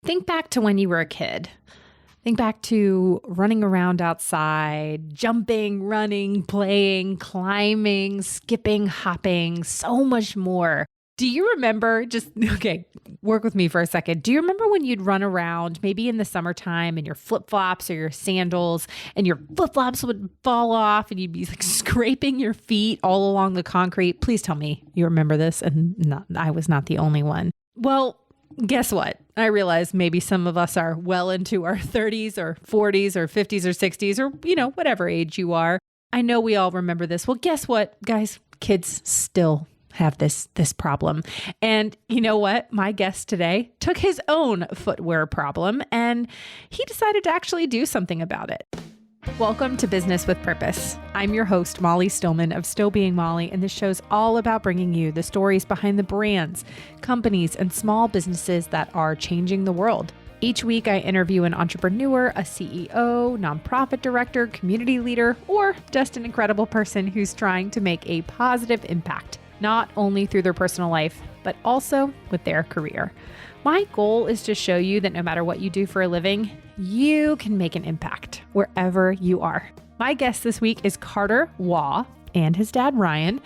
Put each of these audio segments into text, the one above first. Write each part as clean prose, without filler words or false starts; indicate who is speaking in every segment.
Speaker 1: Think back to when you were a kid. Think back to running around outside, jumping, running, playing, climbing, skipping, hopping, so much more. Do you remember work with me for a second. Do you remember when you'd run around maybe in the summertime in your flip-flops or your sandals and your flip-flops would fall off and you'd be like scraping your feet all along the concrete? Please tell me you remember this and I was not the only one. Well, guess what? I realize maybe some of us are well into our 30s or 40s or 50s or 60s or, whatever age you are. I know we all remember this. Well, guess what, guys? Kids still have this problem. And you know what? My guest today took his own footwear problem and he decided to actually do something about it. Welcome to Business with Purpose. I'm your host, Molly Stillman of Still Being Molly, and this show's all about bringing you the stories behind the brands, companies, and small businesses that are changing the world. Each week, I interview an entrepreneur, a CEO, nonprofit director, community leader, or just an incredible person who's trying to make a positive impact, not only through their personal life, but also with their career. My goal is to show you that no matter what you do for a living, you can make an impact wherever you are. My guest this week is Carter Waugh and his dad, Ryan.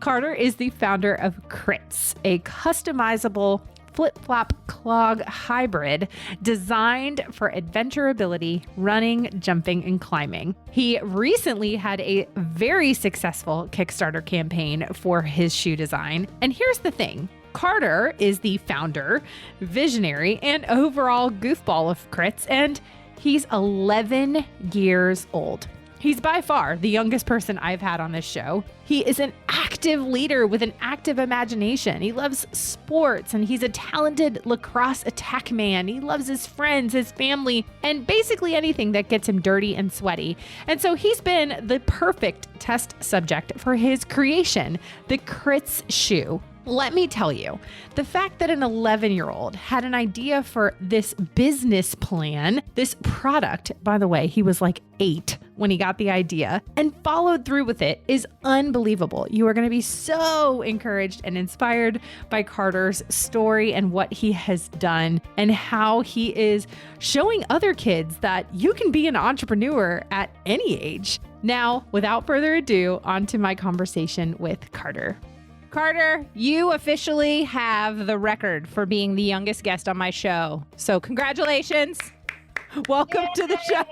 Speaker 1: Carter is the founder of Crits, a customizable flip-flop clog hybrid designed for adventurability, running, jumping, and climbing. He recently had a very successful Kickstarter campaign for his shoe design. And here's the thing. Carter is the founder, visionary, and overall goofball of Crits, and he's 11 years old. He's by far the youngest person I've had on this show. He is an active leader with an active imagination. He loves sports and he's a talented lacrosse attack man. He loves his friends, his family, and basically anything that gets him dirty and sweaty. And so he's been the perfect test subject for his creation, the Crits shoe. Let me tell you, the fact that an 11-year-old had an idea for this business plan, this product, by the way, he was like 8 when he got the idea, and followed through with it is unbelievable. You are going to be so encouraged and inspired by Carter's story and what he has done and how he is showing other kids that you can be an entrepreneur at any age. Now, without further ado, on to my conversation with Carter. Carter, you officially have the record for being the youngest guest on my show. So congratulations. Welcome to the show.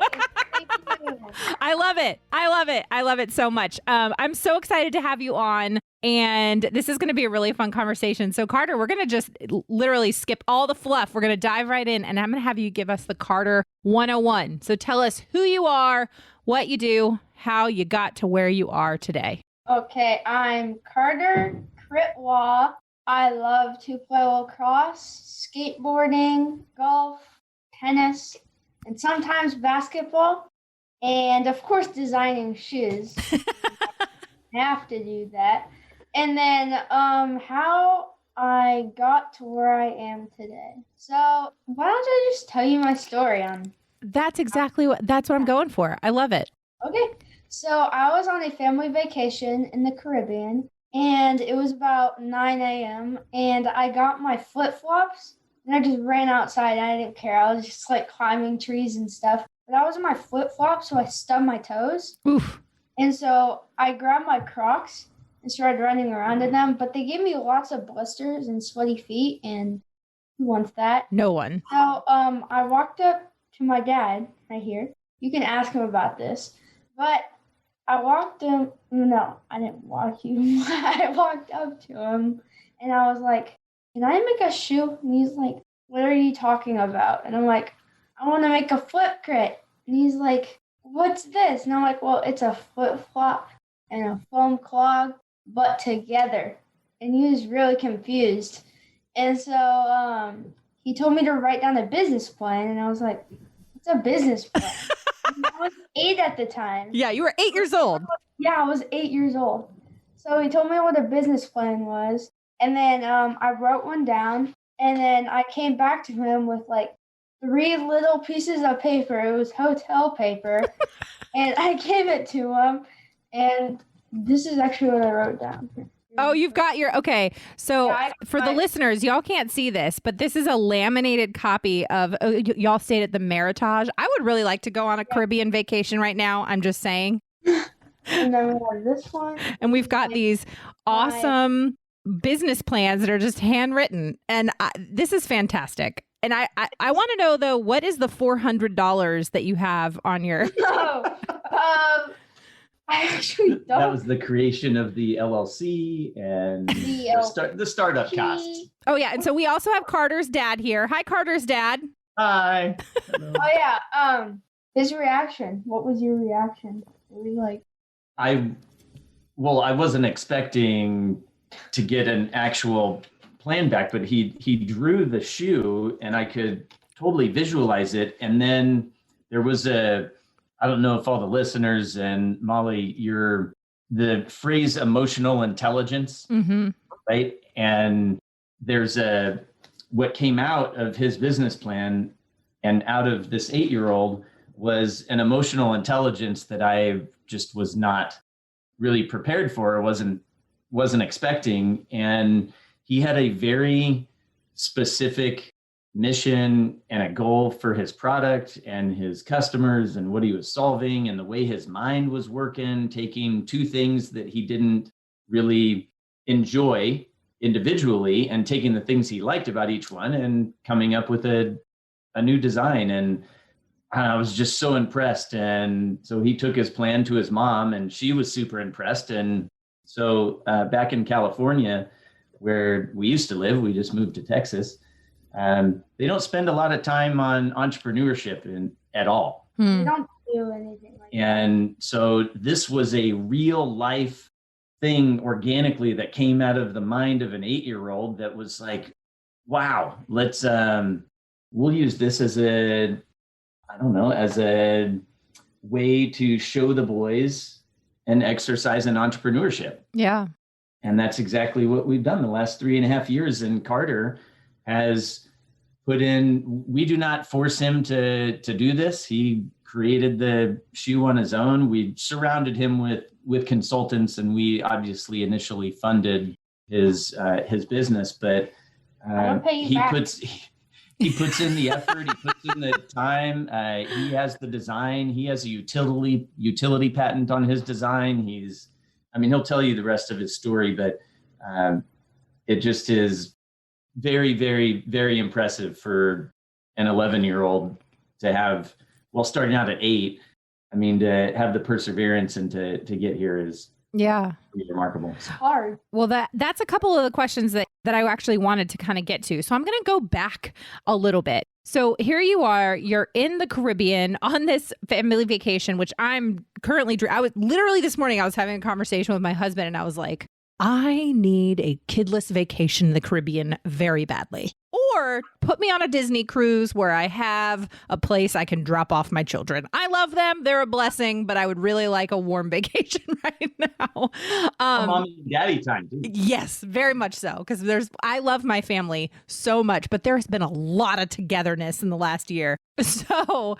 Speaker 1: I love it. I love it. I love it so much. I'm so excited to have you on. And this is going to be a really fun conversation. So Carter, we're going to just literally skip all the fluff. We're going to dive right in and I'm going to have you give us the Carter 101. So tell us who you are, what you do, how you got to where you are today.
Speaker 2: Okay, I'm Carter Critt Waugh. I love to play lacrosse, skateboarding, golf, tennis, and sometimes basketball. And of course, designing shoes. I have to do that. And then how I got to where I am today. So why don't I just tell you my story on...
Speaker 1: That's what I'm going for. I love it.
Speaker 2: Okay. So I was on a family vacation in the Caribbean, and it was about 9 a.m., and I got my flip-flops, and I just ran outside. I didn't care. I was just, climbing trees and stuff. But I was in my flip-flops, so I stubbed my toes.
Speaker 1: Oof.
Speaker 2: And so I grabbed my Crocs and started running around in them, but they gave me lots of blisters and sweaty feet, and who wants that?
Speaker 1: No one.
Speaker 2: So I walked up to my dad right here. You can ask him about this. But I walked him, no, I didn't walk you. I walked up to him and I was like, can I make a shoe? And he's like, what are you talking about? And I'm like, I want to make a Flip Critt. And he's like, what's this? And I'm like, well, it's a flip-flop and a foam clog, but together. And he was really confused. And so he told me to write down a business plan. And I was like, what's a business plan? I was 8 at the time.
Speaker 1: Yeah, you were 8 years old.
Speaker 2: Yeah, I was 8 years old. So he told me what a business plan was. And then I wrote one down. And then I came back to him with 3 little pieces of paper. It was hotel paper. And I gave it to him. And this is actually what I wrote down.
Speaker 1: Oh, you've got your, okay. So for the listeners, y'all can't see this, but this is a laminated copy of, y'all stayed at the Meritage. I would really like to go on a Caribbean vacation right now. I'm just saying.
Speaker 2: And then we have this one.
Speaker 1: And we've got these awesome business plans that are just handwritten. And this is fantastic. And I want to know, though, what is the $400 that you have on your...
Speaker 2: I actually don't.
Speaker 3: That was the creation of the LLC and the startup cost.
Speaker 1: Oh, yeah. And so we also have Carter's dad here. Hi, Carter's dad.
Speaker 3: Hi.
Speaker 2: Oh, yeah. His reaction. What was your reaction? It was like...
Speaker 3: I wasn't expecting to get an actual plan back, but he drew the shoe and I could totally visualize it. And then there was I don't know if all the listeners and Molly, the phrase emotional intelligence, right? And there's what came out of his business plan and out of this 8-year-old was an emotional intelligence that I just was not really prepared for, wasn't expecting. And he had a very specific mission and a goal for his product and his customers and what he was solving and the way his mind was working, taking two things that he didn't really enjoy individually and taking the things he liked about each one and coming up with a new design. And I was just so impressed. And so he took his plan to his mom and she was super impressed. And so back in California, where we used to live, we just moved to Texas. They don't spend a lot of time on entrepreneurship at all.
Speaker 2: They don't do anything like that.
Speaker 3: And so this was a real life thing organically that came out of the mind of an 8-year-old that was like, wow, let's, we'll use this as a way to show the boys an exercise in entrepreneurship.
Speaker 1: Yeah.
Speaker 3: And that's exactly what we've done the last 3.5 years. And Carter has put in, we do not force him to do this. He created the shoe on his own. We surrounded him with consultants, and we obviously initially funded his business, but he puts in the effort, he puts in the time. He has the design. He has a utility patent on his design. He'll tell you the rest of his story, but it just is very, very, very impressive for an 11-year-old to have, starting out at 8, to have the perseverance and to get here is pretty remarkable.
Speaker 2: It's hard.
Speaker 1: Well, that's a couple of the questions that I actually wanted to kind of get to. So I'm going to go back a little bit. So here you are, you're in the Caribbean on this family vacation, which I'm currently, I was literally this morning, I was having a conversation with my husband and I was like, I need a kidless vacation in the Caribbean very badly. Or put me on a Disney cruise where I have a place I can drop off my children. I love them. They're a blessing, but I would really like a warm vacation right now.
Speaker 3: Mom and daddy time, too.
Speaker 1: Yes, very much so. Because I love my family so much, but there's been a lot of togetherness in the last year. So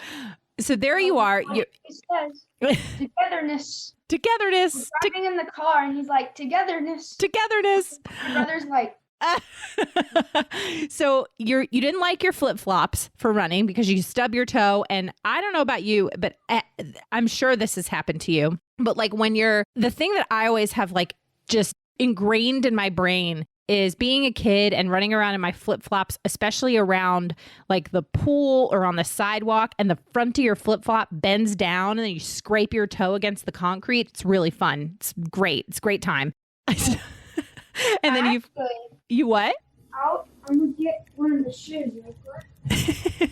Speaker 1: there you are.
Speaker 2: He says, togetherness.
Speaker 1: Togetherness.
Speaker 2: We're driving in the car and he's like, togetherness.
Speaker 1: Togetherness.
Speaker 2: My brother's like,
Speaker 1: so you didn't like your flip-flops for running because you stub your toe. And I don't know about you, but I'm sure this has happened to you. But like the thing that I always have like just ingrained in my brain is being a kid and running around in my flip-flops, especially around like the pool or on the sidewalk, and the front of your flip-flop bends down and then you scrape your toe against the concrete. It's really fun. It's great. It's a great time. And then you what?
Speaker 2: I'm gonna get one of the shoes real quick.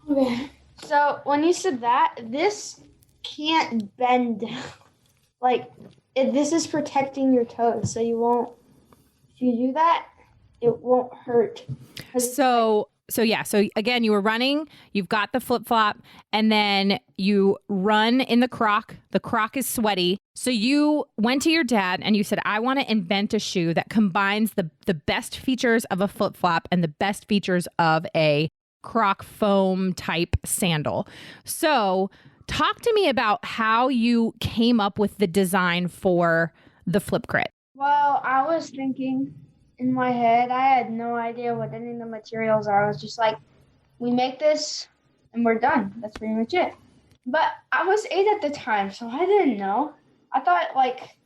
Speaker 2: Okay. So when you said that, this can't bend down. Like, this is protecting your toes, so you won't. If you do that, it won't hurt.
Speaker 1: So again, you were running, you've got the flip-flop, and then you run in the Croc. The Croc is sweaty. So you went to your dad and you said, I want to invent a shoe that combines the best features of a flip-flop and the best features of a Croc foam type sandal. So talk to me about how you came up with the design for the Flip Critt.
Speaker 2: Well, I was thinking in my head, I had no idea what any of the materials are. I was just like, we make this and we're done. That's pretty much it. But I was 8 at the time, so I didn't know. I thought like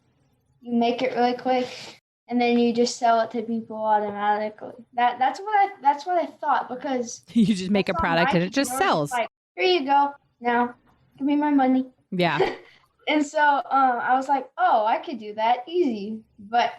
Speaker 2: you make it really quick and then you just sell it to people automatically. That's what I thought because
Speaker 1: You just make
Speaker 2: I
Speaker 1: a
Speaker 2: saw
Speaker 1: product and it
Speaker 2: Nike,
Speaker 1: just
Speaker 2: they were
Speaker 1: sells.
Speaker 2: like, here you go. Now, give me my money.
Speaker 1: Yeah.
Speaker 2: And so I was like, oh, I could do that easy. But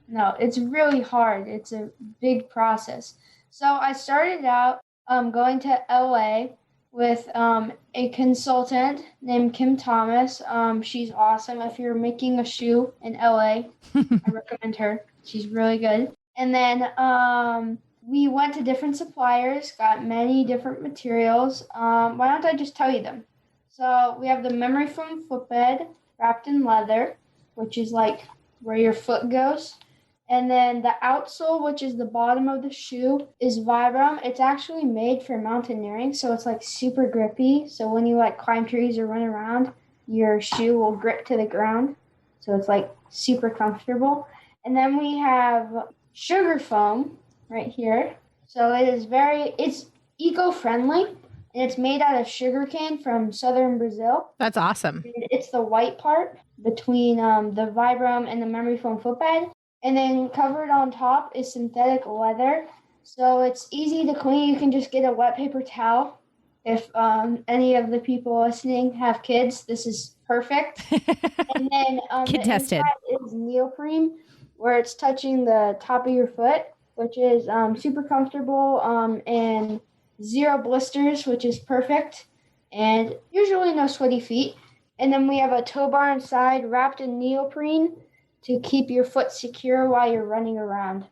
Speaker 2: no, it's really hard. It's a big process. So I started out going to LA with a consultant named Kim Thomas. She's awesome. If you're making a shoe in LA, I recommend her. She's really good. And then we went to different suppliers, got many different materials. Why don't I just tell you them? So we have the memory foam footbed wrapped in leather, which is like where your foot goes. And then the outsole, which is the bottom of the shoe, is Vibram. It's actually made for mountaineering, so it's like super grippy. So when you like climb trees or run around, your shoe will grip to the ground. So it's like super comfortable. And then we have sugar foam right here. So it's eco-friendly. And it's made out of sugarcane from southern Brazil.
Speaker 1: That's awesome.
Speaker 2: And it's the white part between the Vibram and the memory foam footbed. And then covered on top is synthetic leather. So it's easy to clean. You can just get a wet paper towel. If any of the people listening have kids, this is perfect. And then
Speaker 1: Kid
Speaker 2: the
Speaker 1: tested.
Speaker 2: inside is neoprene, where it's touching the top of your foot, which is super comfortable and zero blisters, which is perfect, and usually no sweaty feet. And then we have a tow bar inside wrapped in neoprene to keep your foot secure while you're running around.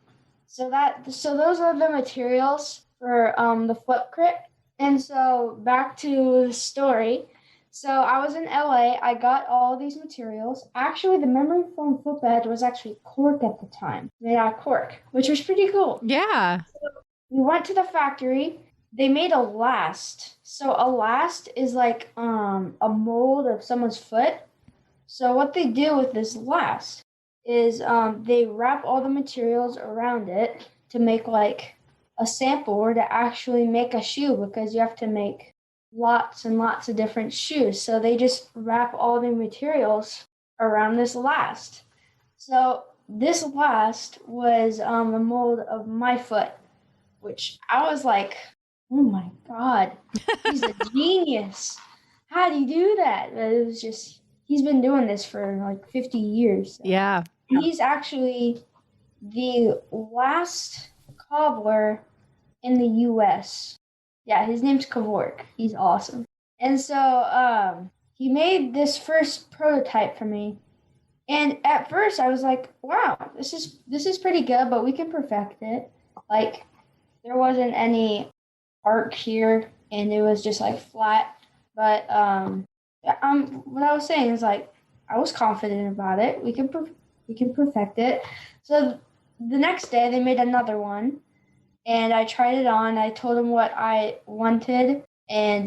Speaker 2: So those are the materials for the Flip Critt. And so back to the story. So I was in LA. I got all these materials. Actually, the memory foam footbed was actually cork at the time, made out of cork, which was pretty cool.
Speaker 1: Yeah.
Speaker 2: So we went to the factory. They made a last. So a last is like a mold of someone's foot. So what they do with this last is they wrap all the materials around it to make like a sample or to actually make a shoe, because you have to make lots and lots of different shoes. So they just wrap all the materials around this last. So this last was a mold of my foot, which I was like, oh my God, he's a genius. How do you do that? But it was just, he's been doing this for like 50 years. So.
Speaker 1: Yeah.
Speaker 2: He's actually the last cobbler in the U.S. Yeah, his name's Kavork. He's awesome. And so he made this first prototype for me. And at first I was like, wow, this is pretty good, but we can perfect it. Like, there wasn't any arc here, and it was just like flat. But what I was saying is like, I was confident about it. We can perfect it. So the next day they made another one, and I tried it on. I told them what I wanted and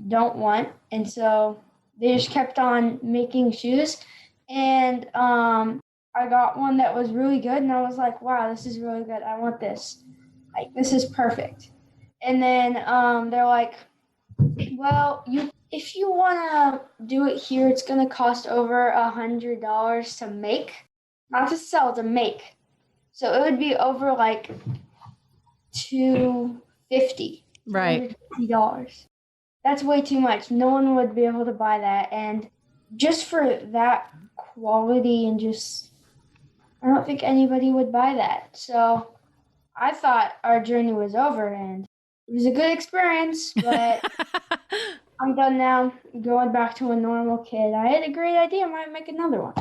Speaker 2: don't want, and so they just kept on making shoes. And I got one that was really good, and I was like, wow, this is really good. I want this. Like, this is perfect. And then they're like, well, if you want to do it here, it's going to cost over $100 to make. Not to sell, to make. So it would be over like $250.
Speaker 1: Right.
Speaker 2: $250. That's way too much. No one would be able to buy that. And just for that quality and just, I don't think anybody would buy that. So I thought our journey was over, and it was a good experience, but I'm done now, going back to a normal kid. I had a great idea. I might make another one.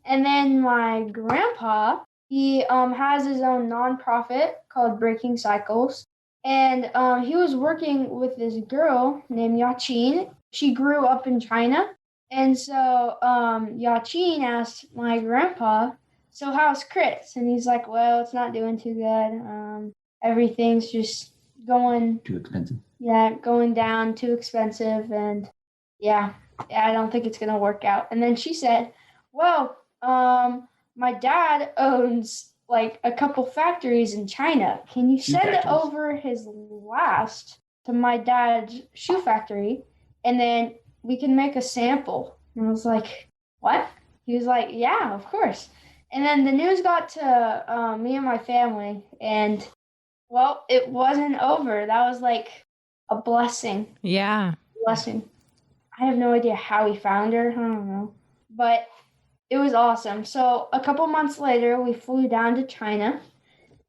Speaker 2: And then my grandpa, he has his own nonprofit called Breaking Cycles. And he was working with this girl named Yaqin. She grew up in China. And so Yaqin asked my grandpa, so how's Chris? And he's like, well, it's not doing too good. Everything's just going...
Speaker 3: Too expensive.
Speaker 2: Yeah, going down, too expensive. And I don't think it's going to work out. And then she said, well, my dad owns like a couple factories in China. Can you send over his last to my dad's shoe factory, and then we can make a sample? And I was like, what? He was like, yeah, of course. And then the news got to me and my family, and well, it wasn't over. That was like a blessing.
Speaker 1: Yeah.
Speaker 2: Blessing. I have no idea how he found her. I don't know. But it was awesome. So a couple months later, we flew down to China,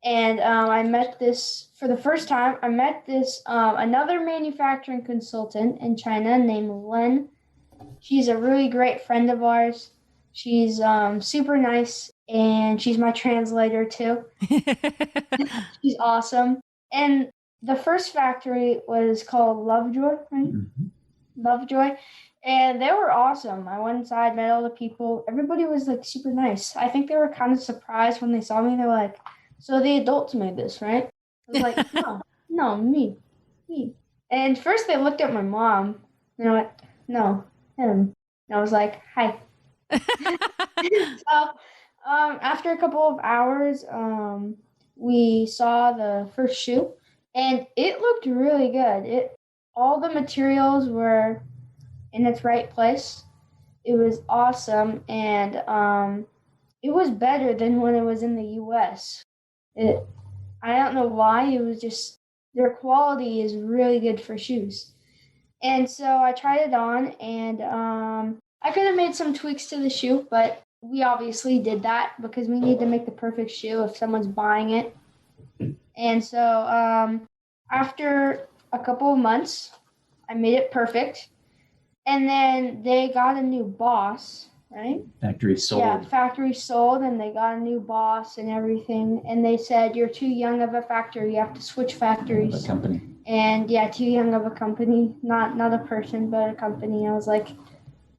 Speaker 2: and I met this, for the first time, I met this, another manufacturing consultant in China named Len. She's a really great friend of ours. She's super nice, and she's my translator too. She's awesome. And the first factory was called Lovejoy, right? Mm-hmm. Lovejoy. And they were awesome. I went inside, met all the people. Everybody was like super nice. I think they were kind of surprised when they saw me. They were like, so the adults made this, right? I was like, no, me. And first they looked at my mom, and I went, no, him. And I was like, hi. So after a couple of hours, we saw the first shoe, and it looked really good. All the materials were in its right place. It was awesome, and it was better than when it was in the U.S. I don't know why. It was just, their quality is really good for shoes. And so I tried it on, and I could have made some tweaks to the shoe, but we obviously did that because we need to make the perfect shoe if someone's buying it. And so after a couple of months, I made it perfect. And then they got a new boss, right?
Speaker 3: Factory sold.
Speaker 2: Yeah, factory sold, and they got a new boss and everything. And they said, you're too young of a factory. You have to switch factories.
Speaker 3: A company.
Speaker 2: And yeah, too young of a company. Not a person, but a company. I was like,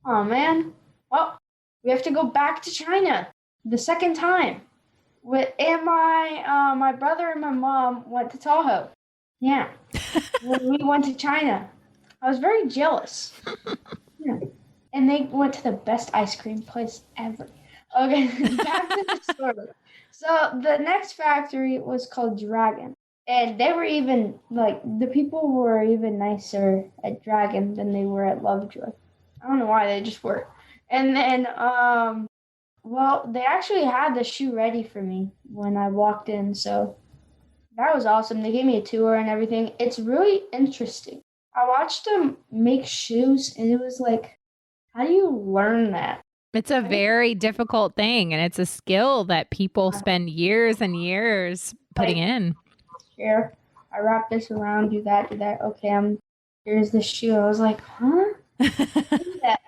Speaker 2: oh, man. Well, we have to go back to China the second time. And my brother and my mom went to Tahoe. Yeah. When we went to China. I was very jealous. Yeah. And they went to the best ice cream place ever. Okay, back to the story. So the next factory was called Dragon. And they were even, like, the people were even nicer at Dragon than they were at Lovejoy. I don't know why, they just were. And then, well, they actually had the shoe ready for me when I walked in. So that was awesome. They gave me a tour and everything. It's really interesting. I watched them make shoes, and it was like, how do you learn that?
Speaker 1: It's a very difficult thing, and it's a skill that people spend years and years putting in.
Speaker 2: Here, I wrap this around, do that. Okay, here's the shoe. I was like, huh? Do that.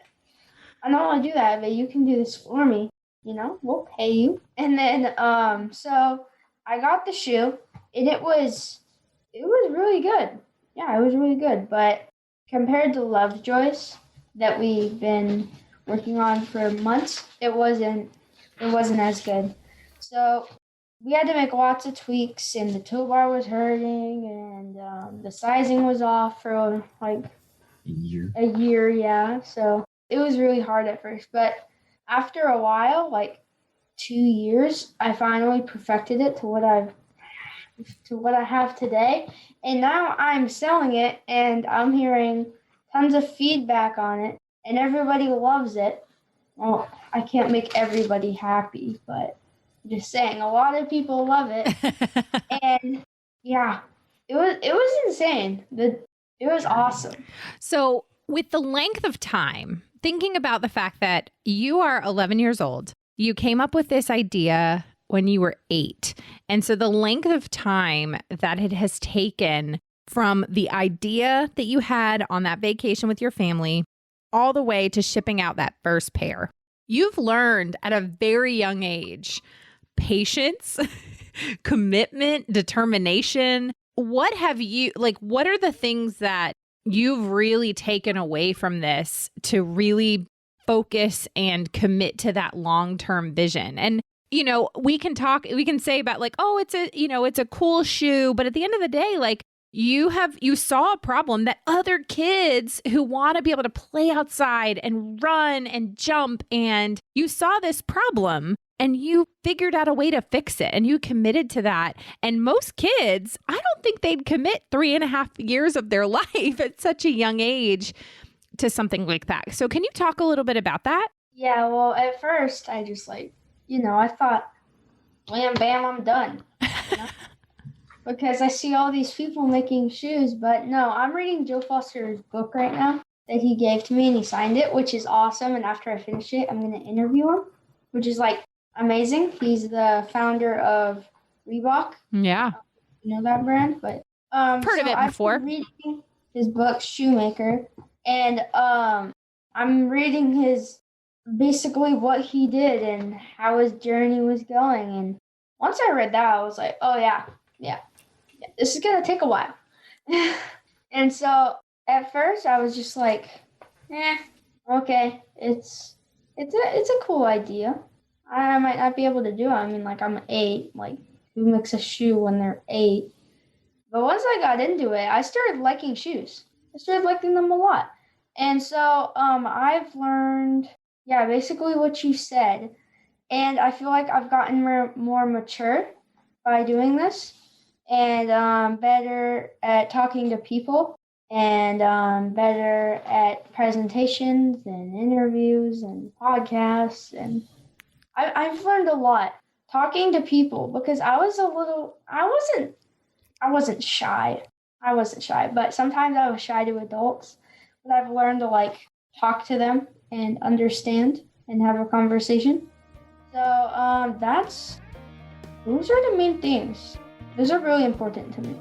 Speaker 2: I don't want to do that, but you can do this for me. You know, we'll pay you. And then, so I got the shoe, and it was really good. Yeah, it was really good, but compared to Lovejoy's that we've been working on for months, it wasn't as good. So we had to make lots of tweaks, and the toe bar was hurting, and the sizing was off for like a year, yeah. So it was really hard at first, but after a while, like 2 years, I finally perfected it to what I have today. And now I'm selling it, and I'm hearing tons of feedback on it, and everybody loves it. Well, I can't make everybody happy, but I'm just saying, a lot of people love it. And yeah, it was insane. It was awesome.
Speaker 1: So with the length of time, thinking about the fact that you are 11 years old, you came up with this idea when you were 8. And so the length of time that it has taken from the idea that you had on that vacation with your family all the way to shipping out that first pair, you've learned at a very young age patience, commitment, determination. What are the things that you've really taken away from this to really focus and commit to that long-term vision? And you know, we can say about like, oh, it's a cool shoe. But at the end of the day, like you saw a problem that other kids who want to be able to play outside and run and jump, and you saw this problem and you figured out a way to fix it and you committed to that. And most kids, I don't think they'd commit 3.5 years of their life at such a young age to something like that. So can you talk a little bit about that?
Speaker 2: Yeah, well, at first I just I thought, wham, bam, I'm done. You know? Because I see all these people making shoes, but no, I'm reading Joe Foster's book right now that he gave to me and he signed it, which is awesome. And after I finish it, I'm going to interview him, which is amazing. He's the founder of Reebok.
Speaker 1: Yeah.
Speaker 2: You know that brand, but
Speaker 1: heard of it before.
Speaker 2: I'm reading his book Shoemaker, and I'm reading basically what he did and how his journey was going. And once I read that, I was like, oh yeah, this is gonna take a while. And so at first I was just like, okay, it's a cool idea. I might not be able to do it. I mean, I'm 8. Who makes a shoe when they're 8? But once I got into it, I started liking shoes. I started liking them a lot. And so I've learned, basically what you said. And I feel like I've gotten more mature by doing this, and better at talking to people, and better at presentations and interviews and podcasts. And I've learned a lot talking to people, because I wasn't shy. I wasn't shy, but sometimes I was shy to adults. But I've learned to talk to them and understand and have a conversation. So those are the main things. Those are really important to me.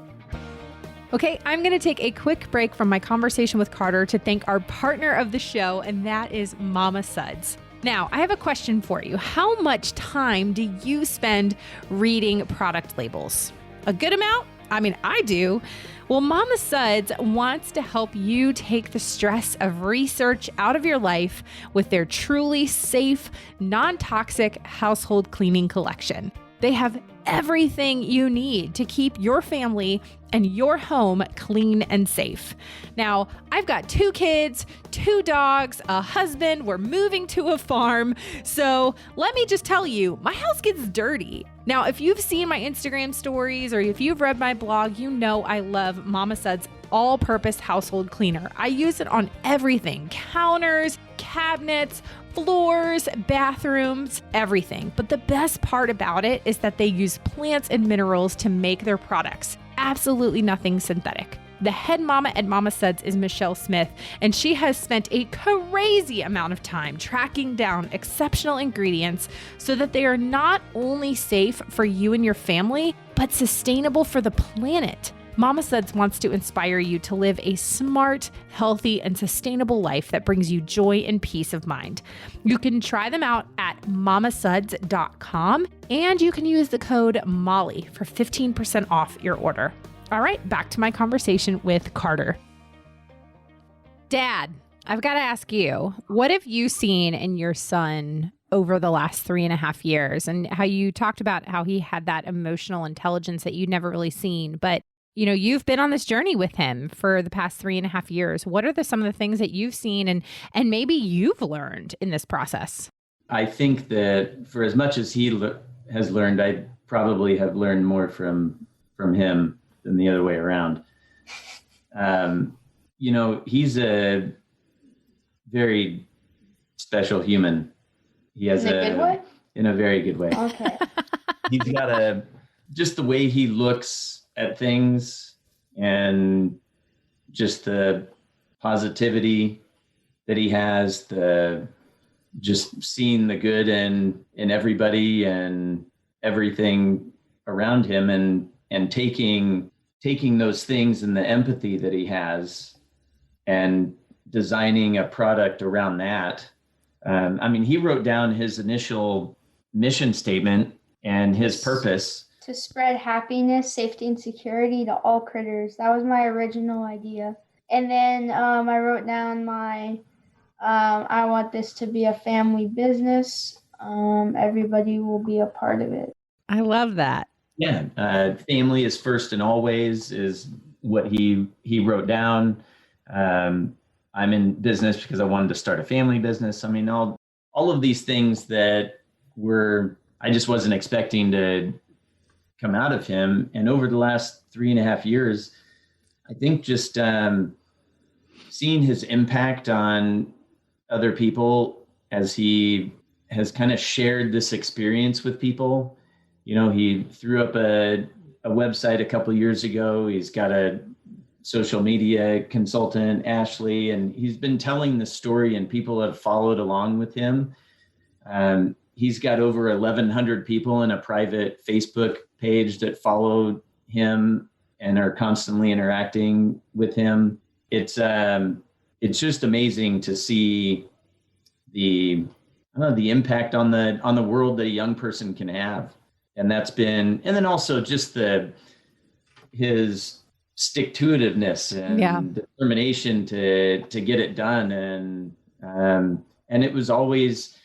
Speaker 1: Okay, I'm going to take a quick break from my conversation with Carter to thank our partner of the show, and that is Mama Suds. Now, I have a question for you. How much time do you spend reading product labels? A good amount? I mean, I do. Well, Mama Suds wants to help you take the stress of research out of your life with their truly safe, non-toxic household cleaning collection. They have everything you need to keep your family and your home clean and safe. Now, I've got 2 kids, 2 dogs, a husband. We're moving to a farm. So let me just tell you, my house gets dirty. Now, if you've seen my Instagram stories or if you've read my blog, you know I love Mama Suds all-purpose household cleaner. I use it on everything: counters, cabinets, floors, bathrooms, everything. But the best part about it is that they use plants and minerals to make their products. Absolutely nothing synthetic. The head mama at Mama Suds is Michelle Smith, and she has spent a crazy amount of time tracking down exceptional ingredients so that they are not only safe for you and your family, but sustainable for the planet. Mama Suds wants to inspire you to live a smart, healthy, and sustainable life that brings you joy and peace of mind. You can try them out at mamasuds.com, and you can use the code MOLLY for 15% off your order. All right, back to my conversation with Carter. Dad, I've got to ask you, what have you seen in your son over the last 3.5 years, and how you talked about how he had that emotional intelligence that you'd never really seen, but you've been on this journey with him for the past 3.5 years. What are some of the things that you've seen and maybe you've learned in this process?
Speaker 3: I think that for as much as he has learned, I probably have learned more from him than the other way around. He's a very special human. He has
Speaker 2: in a good way?
Speaker 3: In a very good way.
Speaker 2: Okay.
Speaker 3: He's got just the way he looks at things, and just the positivity that he has, just seeing the good in everybody and everything around him, and taking those things and the empathy that he has and designing a product around that. He wrote down his initial mission statement and his purpose:
Speaker 2: to spread happiness, safety, and security to all critters. That was my original idea. And then I wrote down I want this to be a family business. Everybody will be a part of it.
Speaker 1: I love that.
Speaker 3: Yeah. Family is first and always is what he wrote down. I'm in business because I wanted to start a family business. All of these things that were I just wasn't expecting to come out of him. And over the last 3.5 years, I think just seeing his impact on other people as he has kind of shared this experience with people. You know, he threw up a website a couple of years ago. He's got a social media consultant, Ashley, and he's been telling the story and people have followed along with him. He's got over 1,100 people in a private Facebook page that follow him and are constantly interacting with him. It's just amazing to see the impact on the world that a young person can have. And that's been, and then also just his stick-to-itiveness and determination to get it done. And it was always,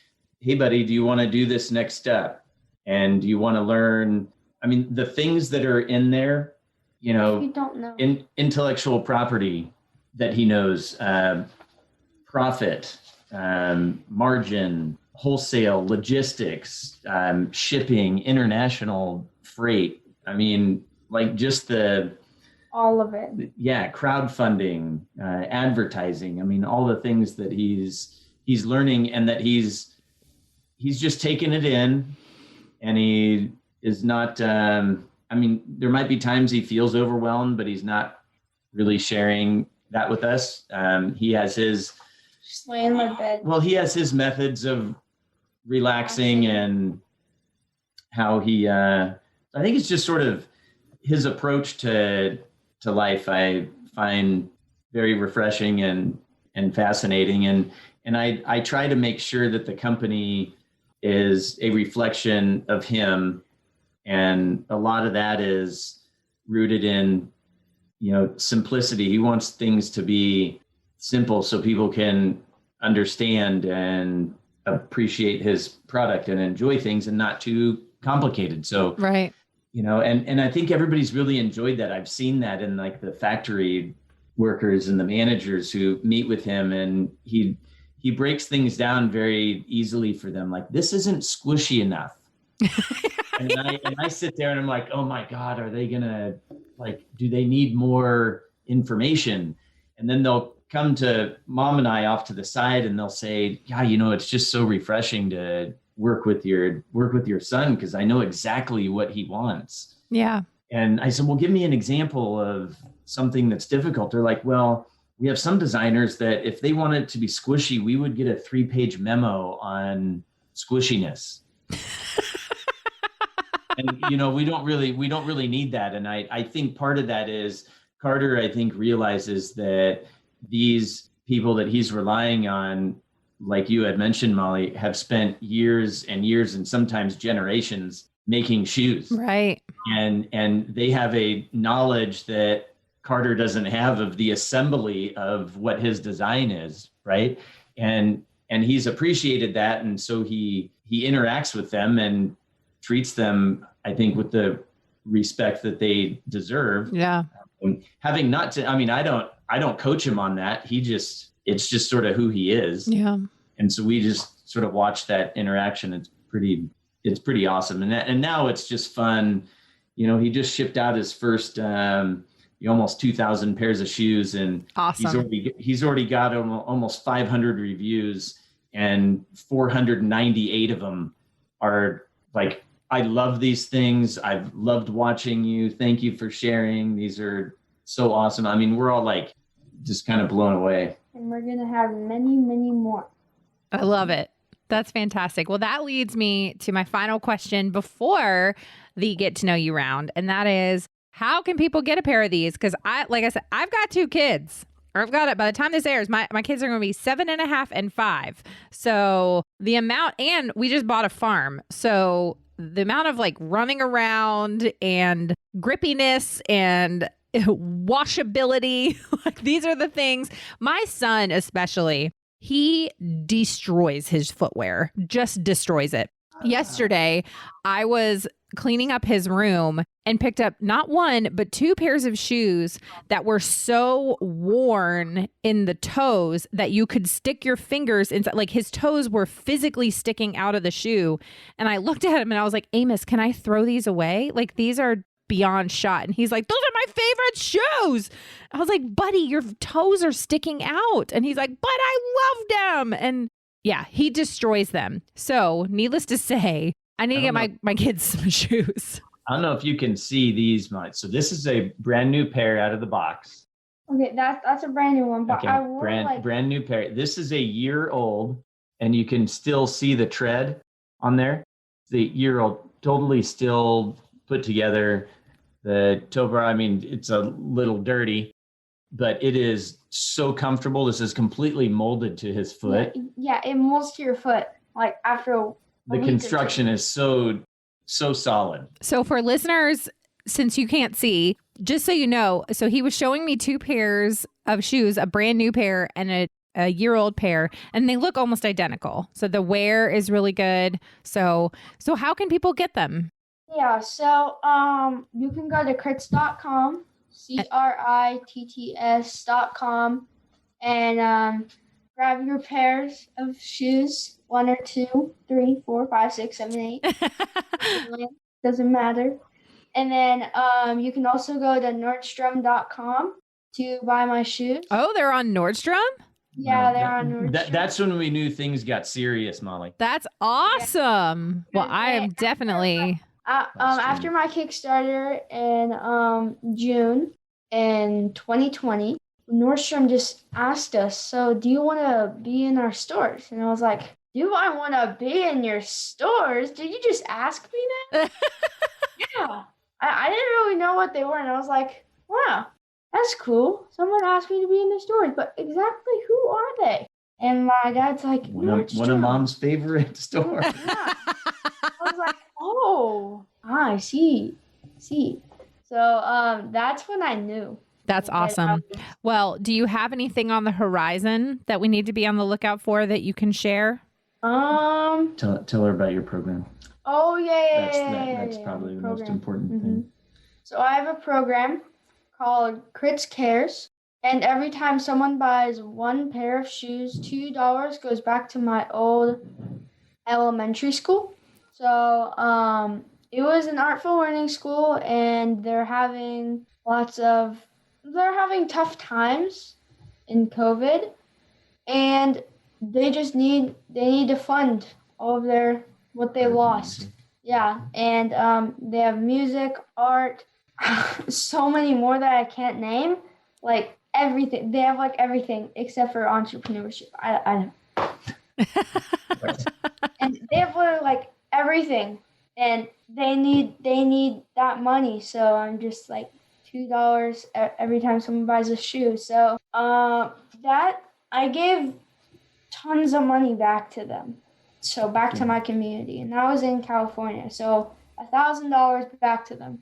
Speaker 3: hey buddy, do you want to do this next step? And do you want to learn? I mean, the things that are in there, you don't know. Intellectual property that he knows, profit, margin, wholesale, logistics, shipping, international freight. I mean, like just
Speaker 2: all of it.
Speaker 3: Yeah, crowdfunding, advertising. I mean, all the things that he's learning and that he's just taken it in, and he is not. I mean, there might be times he feels overwhelmed, but he's not really sharing that with us. He has his
Speaker 2: just lay in my bed.
Speaker 3: Well, he has his methods of relaxing and how he. I think it's just sort of his approach to life. I find very refreshing and fascinating, and I try to make sure that the company is a reflection of him, and a lot of that is rooted in simplicity. He wants things to be simple so people can understand and appreciate his product and enjoy things, and not too complicated. So
Speaker 1: right.
Speaker 3: And I think everybody's really enjoyed that. I've seen that in like the factory workers and the managers who meet with him, and he breaks things down very easily for them. Like, this isn't squishy enough. and I sit there and I'm like, oh my God, are they gonna, like, do they need more information? And then they'll come to Mom and I off to the side and they'll say, yeah, it's just so refreshing to work with your son, because I know exactly what he wants.
Speaker 1: Yeah.
Speaker 3: And I said, well, give me an example of something that's difficult. They're like, well, we have some designers that if they want it to be squishy, we would get a 3-page memo on squishiness. And we don't really need that. And I think part of that is Carter, I think, realizes that these people that he's relying on, like you had mentioned, Molly, have spent years and years and sometimes generations making shoes.
Speaker 1: Right.
Speaker 3: And they have a knowledge that Carter doesn't have of the assembly of what his design is, right? And he's appreciated that. And so he interacts with them and treats them, I think, with the respect that they deserve.
Speaker 1: Yeah.
Speaker 3: Having not to, I mean, I don't coach him on that. It's just sort of who he is.
Speaker 1: Yeah.
Speaker 3: And so we just sort of watch that interaction. It's pretty awesome. And now it's just fun. He just shipped out his first, almost 2,000 pairs of shoes, and
Speaker 1: awesome.
Speaker 3: He's already got almost 500 reviews, and 498 of them are like, I love these things. I've loved watching you. Thank you for sharing. These are so awesome. I mean, we're all like just kind of blown away.
Speaker 2: And we're going to have many, many more.
Speaker 1: I love it. That's fantastic. Well, that leads me to my final question before the get to know you round. And that is, how can people get a pair of these? Because like I said, I've got 2 kids. Or I've got it. By the time this airs, my kids are going to be 7.5 and 5. So the amount, and we just bought a farm. So the amount of like running around and grippiness and washability, like these are the things. My son especially, he destroys his footwear, just destroys it. Yesterday, I was cleaning up his room and picked up not one, but 2 pairs of shoes that were so worn in the toes that you could stick your fingers inside. Like his toes were physically sticking out of the shoe. And I looked at him and I was like, Amos, can I throw these away? Like these are beyond shot. And he's like, those are my favorite shoes. I was like, buddy, your toes are sticking out. And he's like, but I love them. And yeah, he destroys them. So needless to say, I need to get my kids some shoes.
Speaker 3: I don't know if you can see these, Mike. So this is a brand new pair out of the box.
Speaker 2: Okay, that's a brand new one. But
Speaker 3: Okay,
Speaker 2: I wore
Speaker 3: brand new pair. This is a year old, and you can still see the tread on there. The year old, totally still put together. The toe bar, I mean, it's a little dirty, but it is so comfortable. This is completely molded to his foot.
Speaker 2: Yeah, it molds to your foot. Like after
Speaker 3: the construction is so solid.
Speaker 1: So for listeners, since you can't see, just so you know, so he was showing me 2 pairs of shoes, a brand new pair and a year-old pair, and they look almost identical. So the wear is really good. So how can people get them?
Speaker 2: Yeah, so you can go to crits.com, CRITTS.com, and grab your pairs of shoes, 1 or 2, 3, 4, 5, 6, 7, 8. Doesn't matter. And then you can also go to Nordstrom.com to buy my shoes.
Speaker 1: Oh, they're on Nordstrom?
Speaker 2: Yeah, they're on Nordstrom.
Speaker 3: That's when we knew things got serious, Molly.
Speaker 1: That's awesome. Yeah. Well, I am definitely...
Speaker 2: after my Kickstarter in June in 2020, Nordstrom just asked us, so do you want to be in our stores? And I was like, do I want to be in your stores? Did you just ask me that? Yeah. I didn't really know what they were. And I was like, wow, that's cool. Someone asked me to be in the stores, but exactly who are they? And my dad's like,
Speaker 3: one of Mom's favorite stores.
Speaker 2: Yeah. I was like, oh, I see. So that's when I knew.
Speaker 1: That's awesome. Well, do you have anything on the horizon that we need to be on the lookout for that you can share?
Speaker 3: Tell her about your program.
Speaker 2: Oh yeah.
Speaker 3: That's probably the most important thing.
Speaker 2: So I have a program called Critt Cares, and every time someone buys 1 pair of shoes, $2 goes back to my old elementary school. So it was an artful learning school, and they're having tough times in COVID, and they need to fund all of what they lost. Yeah, and they have music, art, so many more that I can't name. Like everything, they have like everything except for entrepreneurship. I know. And they have literally like everything, and they need that money. So I'm just like $2 every time someone buys a shoe. So that I gave tons of money back to them. So back to my community, and that was in California. So $1,000 back to them.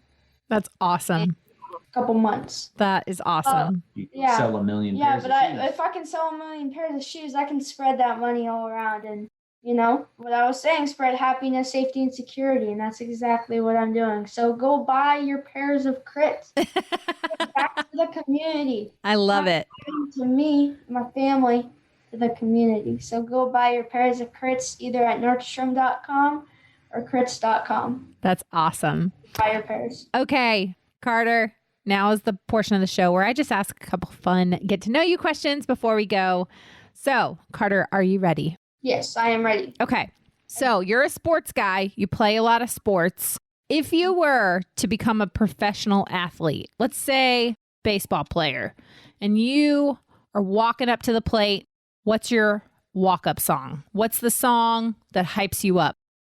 Speaker 1: That's awesome.
Speaker 2: In a couple months.
Speaker 1: That is awesome.
Speaker 3: You can sell 1 million pairs of shoes.
Speaker 2: Yeah, but if I can sell 1 million pairs of shoes, I can spread that money all around. And you know what I was saying, spread happiness, safety, and security, and that's exactly what I'm doing. So go buy your pairs of Crits. Back to the community.
Speaker 1: I love it.
Speaker 2: To me, my family. To the community. So go buy your pairs of Crits either at Nordstrom.com or Crits.com.
Speaker 1: That's awesome.
Speaker 2: Buy your pairs.
Speaker 1: Okay, Carter, now is the portion of the show where I just ask a couple fun get to know you questions before we go. So, Carter, are you ready?
Speaker 2: Yes, I am ready.
Speaker 1: Okay. So you're a sports guy. You play a lot of sports. If you were to become a professional athlete, let's say baseball player, and you are walking up to the plate, what's your walk-up song? What's the song that hypes you up?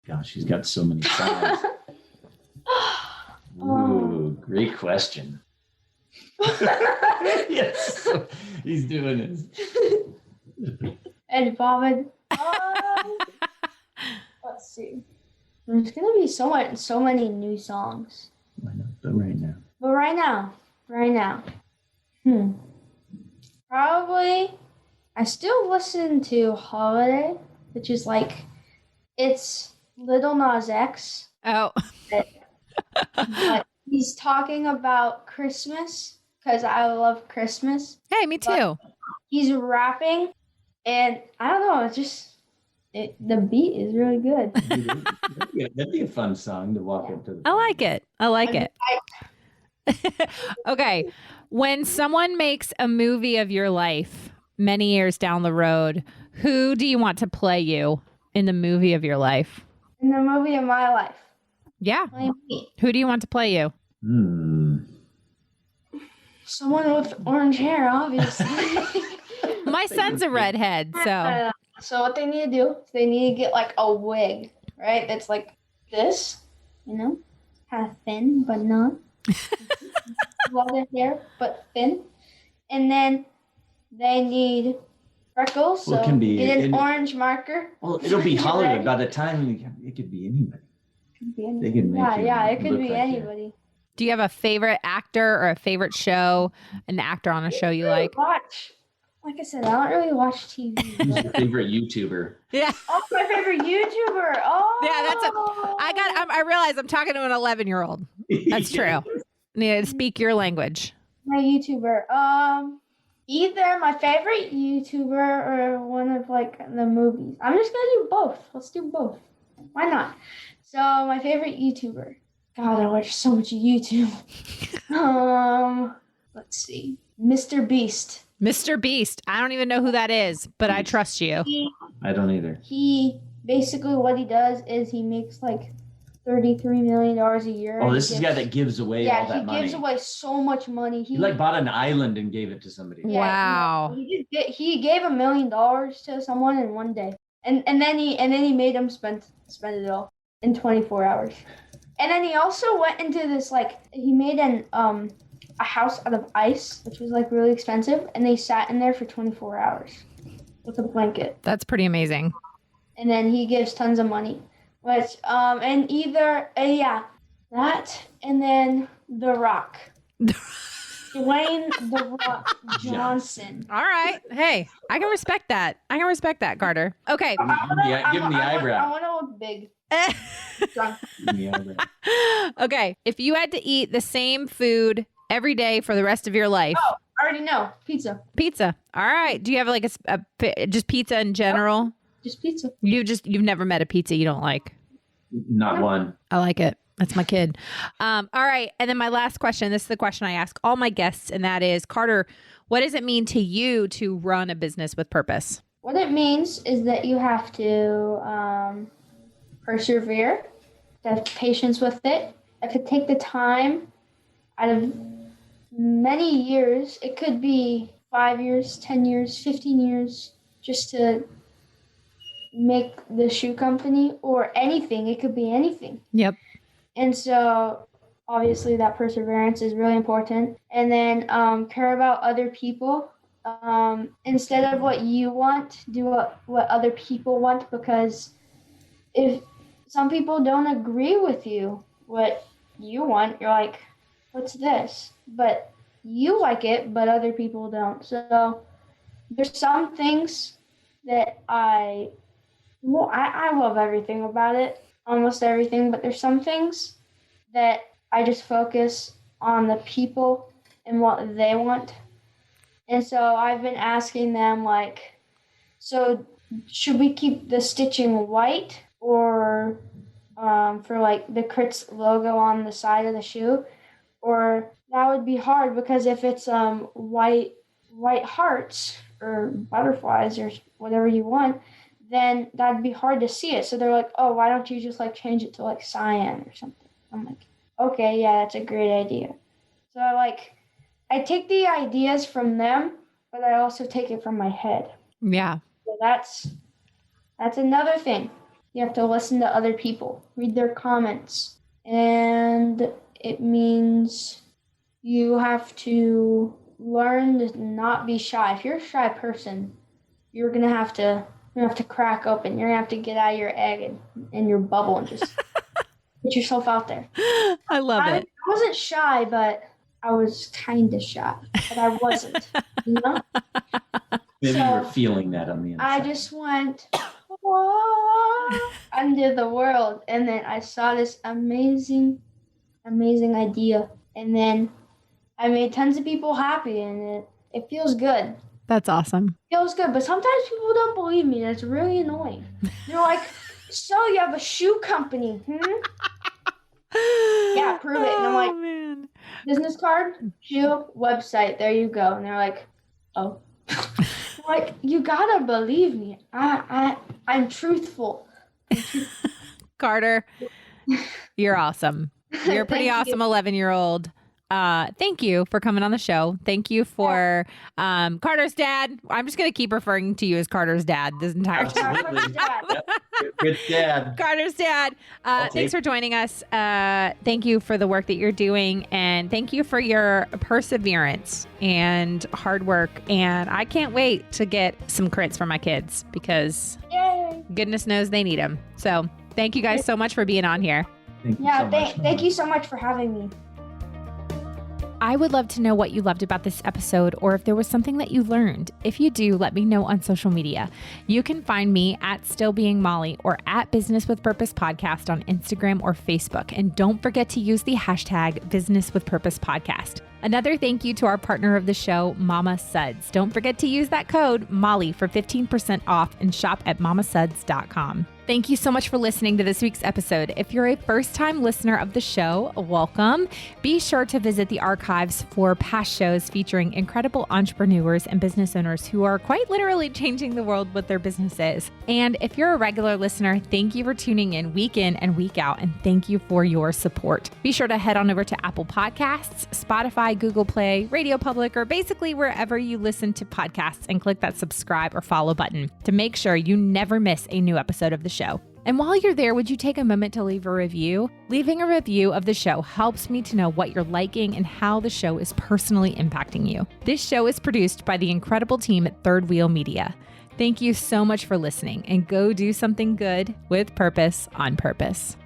Speaker 3: Gosh, she's got so many songs. Ooh, great question. Yes, he's doing this.
Speaker 2: And Bobbin. Let's see. There's gonna be so many new songs.
Speaker 3: I know, but right now.
Speaker 2: Probably. I still listen to Holiday, which is like, it's Lil Nas X.
Speaker 1: Oh.
Speaker 2: But he's talking about Christmas because I love Christmas.
Speaker 1: Hey, me too.
Speaker 2: He's rapping, and I don't know, it's just the beat is really good.
Speaker 3: That'd be a fun song to walk up to.
Speaker 1: I like it. I like it. Okay. When someone makes a movie of your life many years down the road, who do you want to play you in the movie of your life?
Speaker 2: In the movie of my life.
Speaker 1: Yeah.
Speaker 2: Play me.
Speaker 1: Who do you want to play you?
Speaker 2: Someone with orange hair, obviously.
Speaker 1: My son's a redhead, so.
Speaker 2: So what they need to do is they need to get like a wig, right? That's like this, kind of thin, but not. Long hair, but thin. And then they need freckles, so get an orange marker.
Speaker 3: Well, it'll be Hollywood by the time it could be anybody. They can make
Speaker 2: it could be anybody.
Speaker 1: Do you have a favorite actor or a favorite show, an actor on a show you like?
Speaker 2: Like I said, I don't really watch TV.
Speaker 3: Who's your favorite YouTuber?
Speaker 2: Yeah. Oh, my favorite YouTuber. Oh.
Speaker 1: Yeah, I realize I'm talking to an 11-year-old. That's true. I need to speak your language.
Speaker 2: My YouTuber. Either my favorite YouTuber or one of like the movies. I'm just gonna do both. Let's do both. Why not? So my favorite YouTuber. God, I watch so much YouTube. Let's see. Mr. Beast.
Speaker 1: Mr. Beast. I don't even know who that is, but I trust you.
Speaker 3: I don't either.
Speaker 2: He basically what he does is he makes like $33 million a year.
Speaker 3: Oh, this is the guy that gives away all that money.
Speaker 2: Yeah, he gives away so much money.
Speaker 3: He like bought an island and gave it to somebody.
Speaker 2: Yeah,
Speaker 1: wow.
Speaker 2: He gave $1 million to someone in one day, and then he made them spend it all in 24 hours. And then he also went into this he made a house out of ice, which was like really expensive, and they sat in there for 24 hours with a blanket.
Speaker 1: That's pretty amazing.
Speaker 2: And then he gives tons of money. Which, and either, that, and then The Rock. Dwayne The Rock Johnson.
Speaker 1: All right. Hey, I can respect that. Carter. Okay.
Speaker 3: Give him the eyebrow.
Speaker 2: I want to look big.
Speaker 1: Okay. If you had to eat the same food every day for the rest of your life.
Speaker 2: Oh, I already know. Pizza.
Speaker 1: All right. Do you have like just pizza in general?
Speaker 2: Just pizza.
Speaker 1: You've never met a pizza you don't like?
Speaker 3: Not one.
Speaker 1: I like it. That's my kid. All right. And then my last question. This is the question I ask all my guests, and that is, Carter, what does it mean to you to run a business with purpose?
Speaker 2: What it means is that you have to persevere, to have patience with it. I could take the time out of many years. It could be 5 years, 10 years, 15 years, just to make the shoe company or anything. It could be anything.
Speaker 1: Yep.
Speaker 2: And so obviously that perseverance is really important. And then care about other people. Instead of what you want, do what other people want, because if some people don't agree with you, what you want, you're like, what's this? But you like it, but other people don't. So there's some things that I love everything about it, almost everything, but there's some things that I just focus on the people and what they want. And so I've been asking them, so should we keep the stitching white or for the Critt's logo on the side of the shoe? Or that would be hard, because if it's white hearts or butterflies or whatever you want, then that'd be hard to see it. So they're like, oh, why don't you just change it to cyan or something? I'm like, okay, yeah, that's a great idea. So I take the ideas from them, but I also take it from my head.
Speaker 1: Yeah.
Speaker 2: So that's another thing. You have to listen to other people, read their comments. And it means you have to learn to not be shy. If you're a shy person, you're gonna have to crack open. You're gonna have to get out of your egg and your bubble and just put yourself out there.
Speaker 1: I love it.
Speaker 2: I wasn't shy, but I was kind of shy, but I wasn't.
Speaker 3: Maybe you were feeling that on the inside.
Speaker 2: I just went under the world, and then I saw this amazing amazing idea. And then I made tons of people happy, and it feels good.
Speaker 1: That's awesome.
Speaker 2: Feels good, but sometimes people don't believe me, and it's really annoying. They're like, so you have a shoe company, Yeah, prove it. And I'm like,
Speaker 1: man.
Speaker 2: business card, shoe, website, there you go. And they're like, oh. Like, you gotta believe me. I'm truthful.
Speaker 1: Carter, you're awesome. You're a pretty
Speaker 2: Thank you.
Speaker 1: awesome 11-year-old. Thank you for coming on the show. Thank you for Carter's dad. I'm just going to keep referring to you as Carter's dad this entire time.
Speaker 3: Absolutely. Yep. Good dad.
Speaker 1: Carter's dad. Thanks for joining us. Thank you for the work that you're doing, and thank you for your perseverance and hard work. And I can't wait to get some crits for my kids because
Speaker 2: Yay.
Speaker 1: goodness knows they need them. So thank you guys so much for being on here.
Speaker 3: Thank you
Speaker 2: Yeah,
Speaker 3: so much.
Speaker 2: thank you so much for having me.
Speaker 1: I would love to know what you loved about this episode or if there was something that you learned. If you do, let me know on social media. You can find me at Still Being Molly or at Business with Purpose Podcast on Instagram or Facebook. And don't forget to use the hashtag Business with Purpose Podcast. Another thank you to our partner of the show, Mama Suds. Don't forget to use that code Molly for 15% off and shop at mamasuds.com. Thank you so much for listening to this week's episode. If you're a first-time listener of the show, welcome. Be sure to visit the archives for past shows featuring incredible entrepreneurs and business owners who are quite literally changing the world with their businesses. And if you're a regular listener, thank you for tuning in and week out, and thank you for your support. Be sure to head on over to Apple Podcasts, Spotify, Google Play, Radio Public, or basically wherever you listen to podcasts and click that subscribe or follow button to make sure you never miss a new episode of the show. And while you're there, would you take a moment to leave a review? Leaving a review of the show helps me to know what you're liking and how the show is personally impacting you. This show is produced by the incredible team at Third Wheel Media. Thank you so much for listening, and go do something good with purpose on purpose.